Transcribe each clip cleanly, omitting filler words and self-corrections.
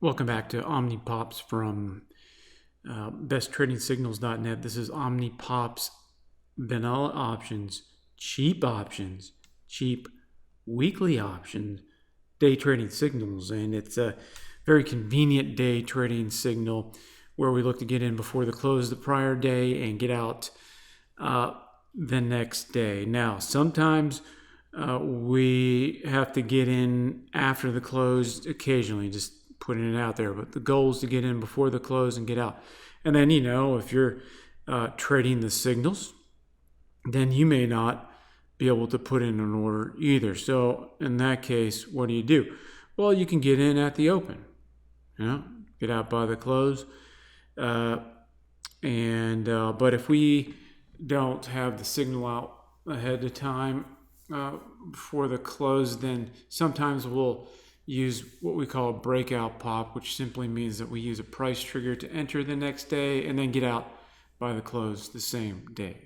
Welcome back to OMNIPOPS from besttradingsignals.net. This is OMNIPOPS vanilla options, cheap weekly options, day trading signals. And it's a very convenient day trading signal where we look to get in before the close the prior day and get out the next day. Now, sometimes we have to get in after the close occasionally, just putting it out there, but the goal is to get in before the close and get out. And then, if you're trading the signals, then you may not be able to put in an order either. So in that case, what do? Well, you can get in at the open, get out by the close. But if we don't have the signal out ahead of time before the close, then sometimes we'll use what we call a breakout pop, which simply means that we use a price trigger to enter the next day and then get out by the close the same day.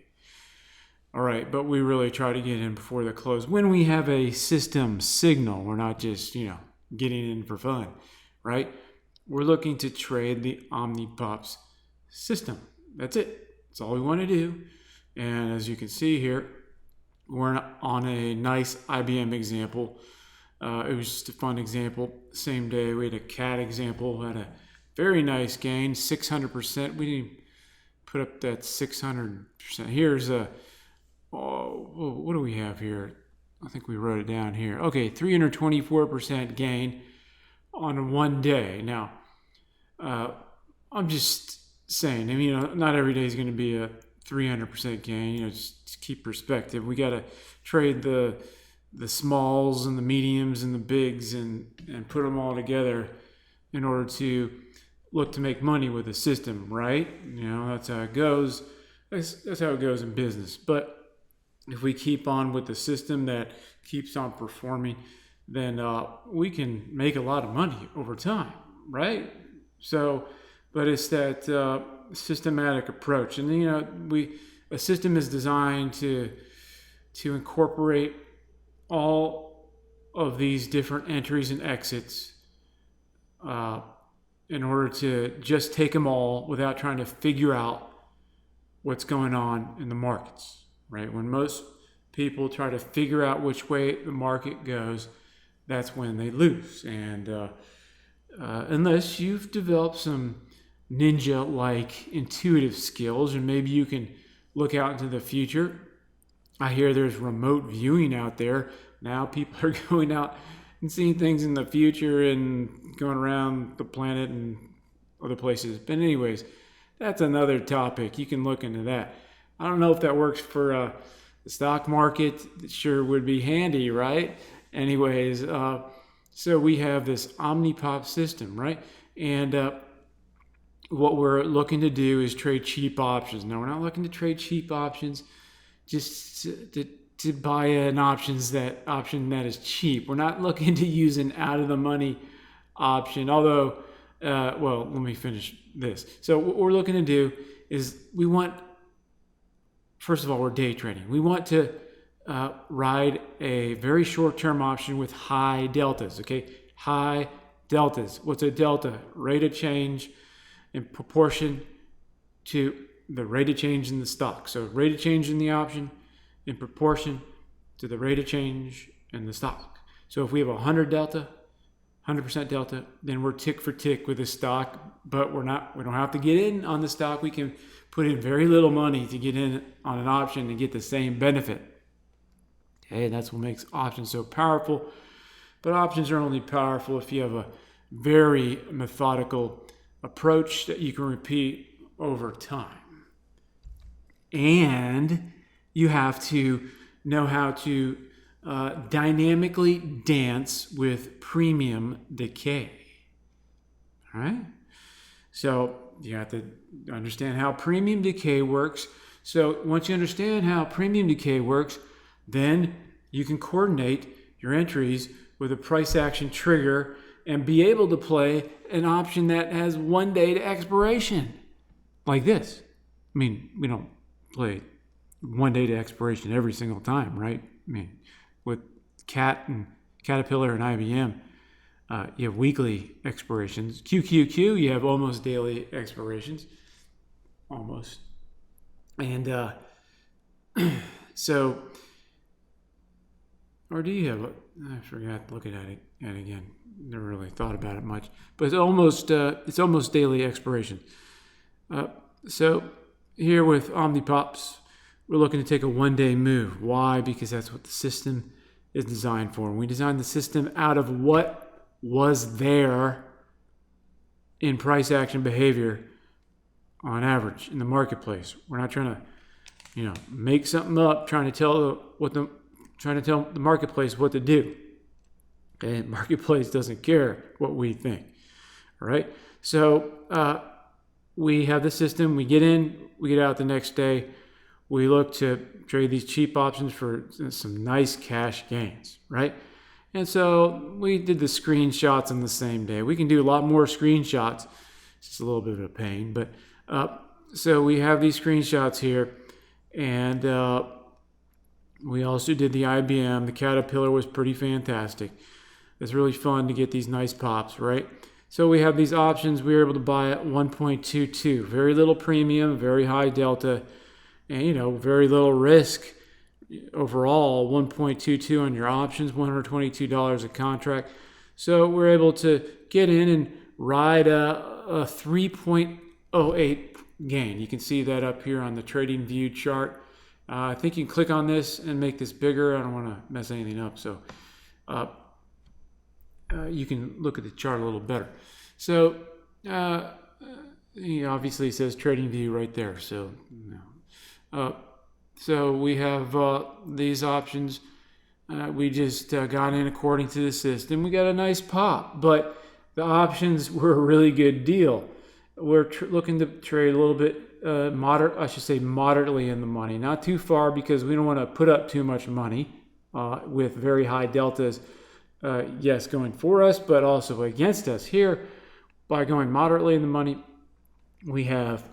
All right, but we really try to get in before the close when we have a system signal. We're not just, getting in for fun, right? We're looking to trade the OMNIPOPS system. That's it. That's all we want to do. And as you can see here, we're on a nice IBM example. It was just a fun example. Same day, we had a CAT example, had a very nice gain, 600%. We didn't put up that 600%. Here's what do we have here? I think we wrote it down here. Okay, 324% gain on one day. Now, I'm just saying, not every day is going to be a 300% gain. Just keep perspective. We got to trade the smalls and the mediums and the bigs and put them all together in order to look to make money with the system, right? That's how it goes. That's how it goes in business. But if we keep on with the system that keeps on performing, then we can make a lot of money over time, right? So, but it's that systematic approach. And, a system is designed to incorporate all of these different entries and exits in order to just take them all without trying to figure out what's going on in the markets, right? When most people try to figure out which way the market goes, that's when they lose. And unless you've developed some ninja-like intuitive skills, and maybe you can look out into the future. I hear there's remote viewing out there. Now people are going out and seeing things in the future and going around the planet and other places. But anyways, that's another topic. You can look into that. I don't know if that works for the stock market. It sure would be handy, right? Anyways, so we have this OMNIPOPS system, right? And what we're looking to do is trade cheap options. Now, we're not looking to trade cheap options just to buy an option that is cheap. We're not looking to use an out-of-the-money option, although, let me finish this. So what we're looking to do is first of all, we're day trading. We want to ride a very short-term option with high deltas, okay? High deltas. What's a delta? Rate of change in proportion to the rate of change in the stock. So rate of change in the option in proportion to the rate of change in the stock. So if we have 100% delta, then we're tick for tick with the stock, but we don't have to get in on the stock. We can put in very little money to get in on an option and get the same benefit. Okay, that's what makes options so powerful. But options are only powerful if you have a very methodical approach that you can repeat over time. And you have to know how to dynamically dance with premium decay. All right? So you have to understand how premium decay works. So once you understand how premium decay works, then you can coordinate your entries with a price action trigger and be able to play an option that has 1 day to expiration, like this. We don't play 1 day to expiration every single time, right? With Caterpillar and IBM, you have weekly expirations. QQQ, you have almost daily expirations. Almost. And so, or do you have I forgot looking at it again. Never really thought about it much. But it's almost daily expiration. So here with OMNIPOPS, we're looking to take a one-day move. Why? Because that's what the system is designed for. And we designed the system out of what was there in price action behavior on average in the marketplace. We're not trying to, make something up, trying to tell the marketplace what to do. Okay, the marketplace doesn't care what we think. All right. So we have the system. We get in, we get out the next day. We look to trade these cheap options for some nice cash gains, right? And so we did the screenshots on the same day. We can do a lot more screenshots. It's just a little bit of a pain, but so we have these screenshots here, and we also did the IBM. The Caterpillar was pretty fantastic. It's really fun to get these nice pops, right? So we have these options. We were able to buy at 1.22. Very little premium, very high delta, and, very little risk. Overall, 1.22 on your options, $122 a contract. So we're able to get in and ride a 3.08 gain. You can see that up here on the trading view chart. I think you can click on this and make this bigger. I don't want to mess anything up, so you can look at the chart a little better. So obviously it says trading view right there. So so we have these options. We just got in according to the system. We got a nice pop, but the options were a really good deal. We're looking to trade a little bit moderately in the money. Not too far, because we don't want to put up too much money with very high deltas. Yes, going for us, but also against us. Here, by going moderately in the money, we have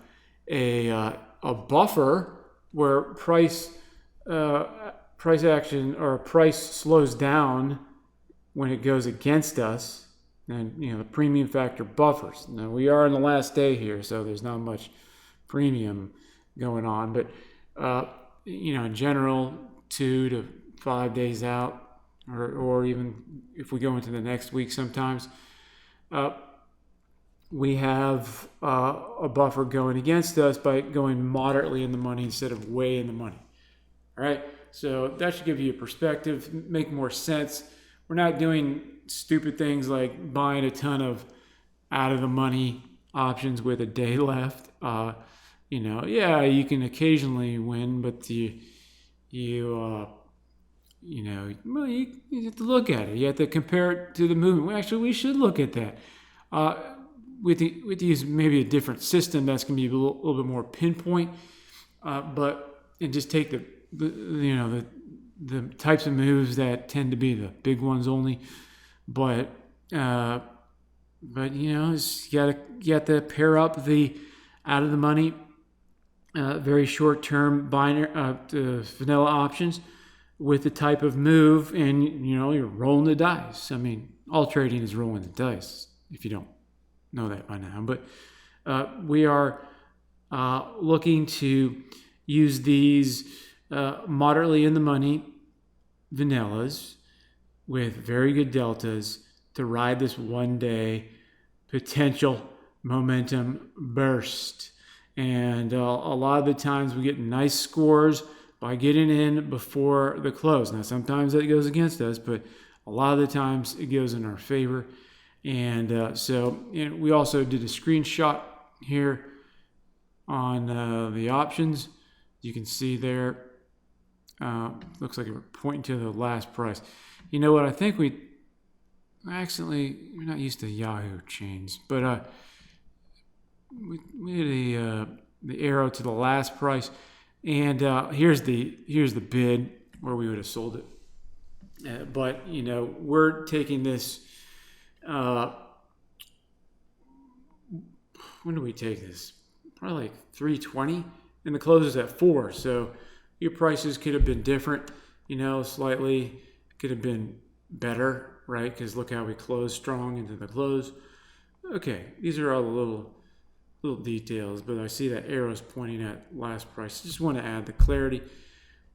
a buffer where price action or price slows down when it goes against us, and the premium factor buffers. Now we are in the last day here, so there's not much premium going on, but in general, 2 to 5 days out, or even if we go into the next week, sometimes we have a buffer going against us by going moderately in the money instead of way in the money. All right, so that should give you a perspective, make more sense. We're not doing stupid things like buying a ton of out of the money options with a day left. You can occasionally win, but you have to look at it. You have to compare it to the movement. Well, actually, we should look at that. With use maybe a different system that's going to be a little bit more pinpoint, and just take the types of moves that tend to be the big ones only. But you got to pair up the out of the money, very short term binary vanilla options with the type of move, and you're rolling the dice. I mean, all trading is rolling the dice, if you don't know that by now. But we are looking to use these moderately in the money vanillas with very good deltas to ride this one day potential momentum burst. And a lot of the times we get nice scores by getting in before the close. Now, sometimes that goes against us, but a lot of the times it goes in our favor. And we also did a screenshot here on the options. You can see there, looks like we're pointing to the last price. You know what? I think we're not used to Yahoo chains, but we did the arrow to the last price, and here's the bid where we would have sold it. But we're taking this. When do we take this? Probably like 320, and the close is at 4. So your prices could have been different, slightly could have been better. right? Because look how we closed strong into the close. Okay, these are all the little details, but I see that arrow's pointing at last price. Just want to add the clarity.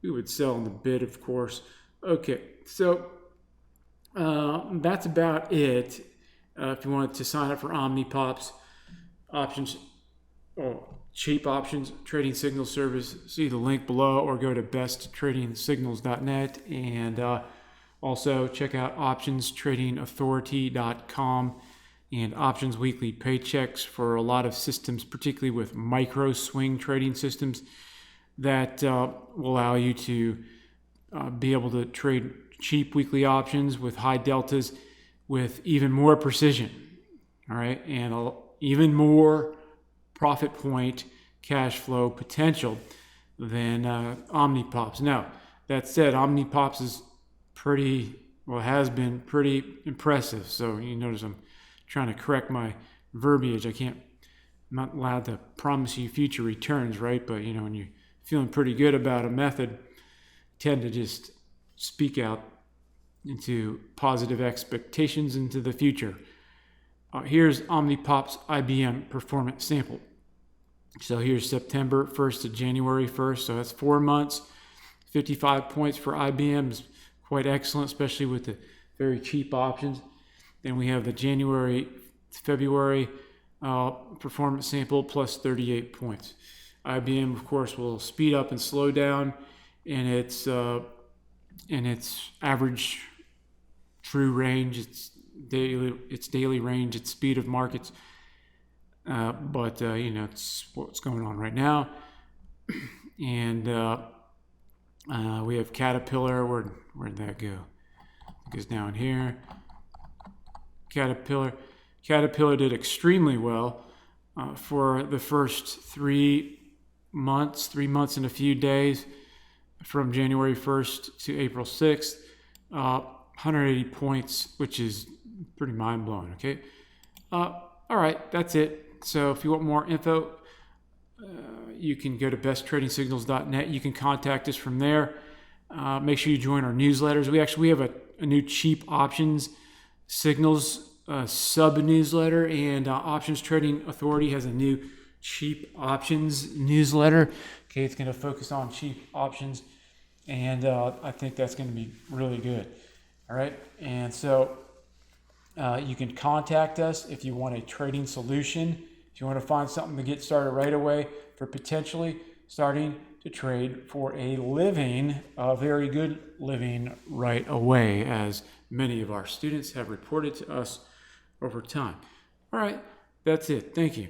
We would sell in the bid, of course. Okay, so that's about it. If you wanted to sign up for OMNIPOPS options, or cheap options trading signal service, see the link below, or go to besttradingsignals.net, and also check out optionstradingauthority.com and options weekly paychecks for a lot of systems, particularly with micro swing trading systems that will allow you to be able to trade cheap weekly options with high deltas with even more precision, all right, and even more profit point cash flow potential than OMNIPOPS. Now, that said, OMNIPOPS is has been pretty impressive. So you notice I'm trying to correct my verbiage. I'm not allowed to promise you future returns, right? But when you're feeling pretty good about a method, tend to just speak out into positive expectations into the future. Here's OMNIPOPS IBM performance sample. So here's September 1st to January 1st. So that's 4 months. 55 points for IBM is quite excellent, especially with the very cheap options. Then we have the February performance sample plus 38 points. IBM, of course, will speed up and slow down in its average true range, its daily range, its speed of markets. But it's what's going on right now. And we have Caterpillar. Where'd that go? It goes down here. Caterpillar did extremely well for the first 3 months and a few days, from January 1st to April 6th. 180 points, which is pretty mind-blowing. Okay. All right, that's it. So if you want more info, you can go to besttradingsignals.net. You can contact us from there. Make sure you join our newsletters. We have a new cheap options signals sub-newsletter, and Options Trading Authority has a new cheap options newsletter. Okay, it's going to focus on cheap options, and I think that's going to be really good. All right, and so you can contact us if you want a trading solution, if you want to find something to get started right away for potentially starting to trade for a living, a very good living right away, as many of our students have reported to us over time. All right, that's it. Thank you.